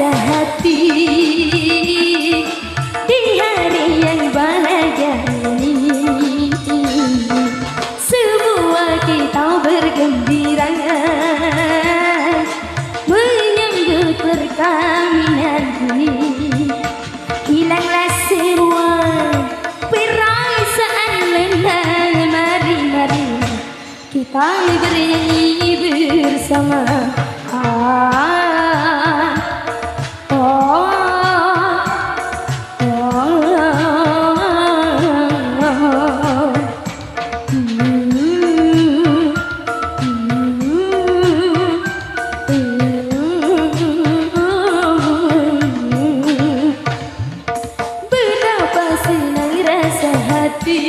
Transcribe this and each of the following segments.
rasa hati di hari yang bahagia ini. Semua kita bergembira menyambut perkawinan ini. Hilanglah semua perasaan lengang. Mari kita bernyanyi bersama. Betapa senang rasa hati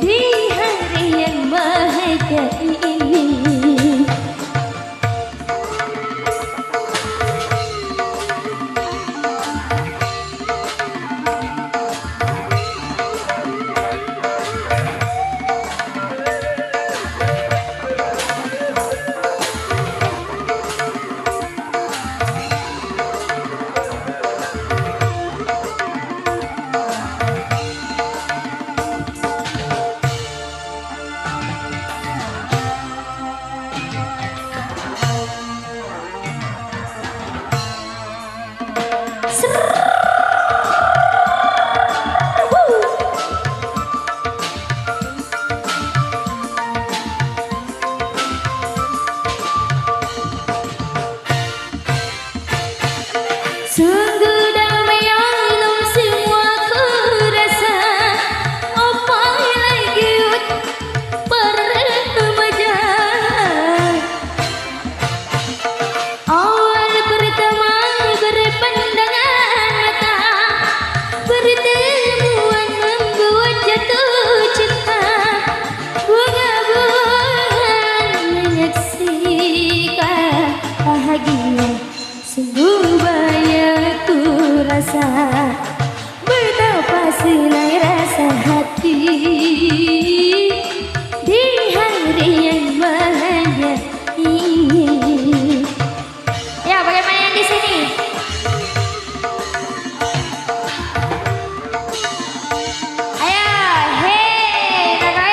di hari yang bahagia ini. Sungguh damai alam semua ku rasa. Apa lagi para remaja. Awal pertama berpandangan mata, pertemuan membuat jatuh cinta. Bunga-bunga menyaksikan bahagia. Sungguh banyak ku rasa. Betapa senang rasa hati di hari yang bahagia ini. Ya, bagaimana yang di sini? Ayo, hei, kakak.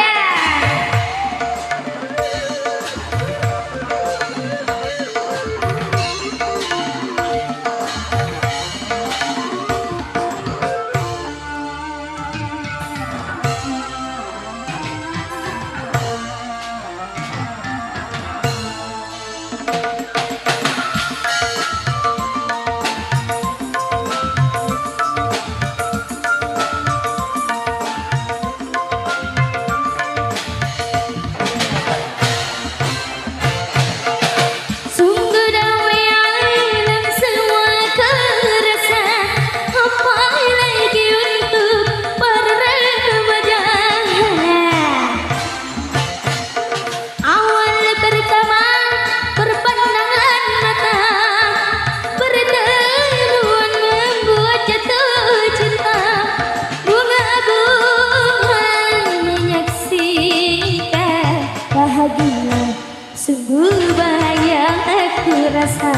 Sungguh bahagia aku rasa.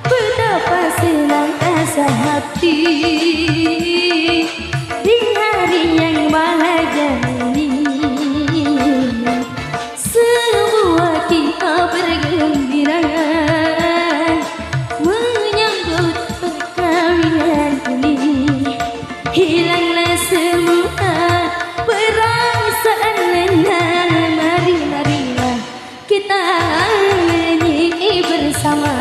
Betapa senang rasa hati di hari yang bahagia ini. Semua kita bergembira menyambut perkawinan ini. Hilanglah semua perasaan lengang. Marilah kita nyanyi bersama.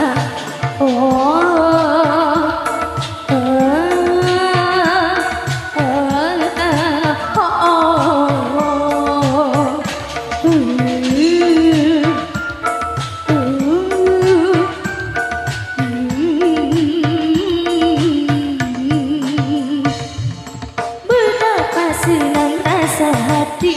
Betapa senang rasa hati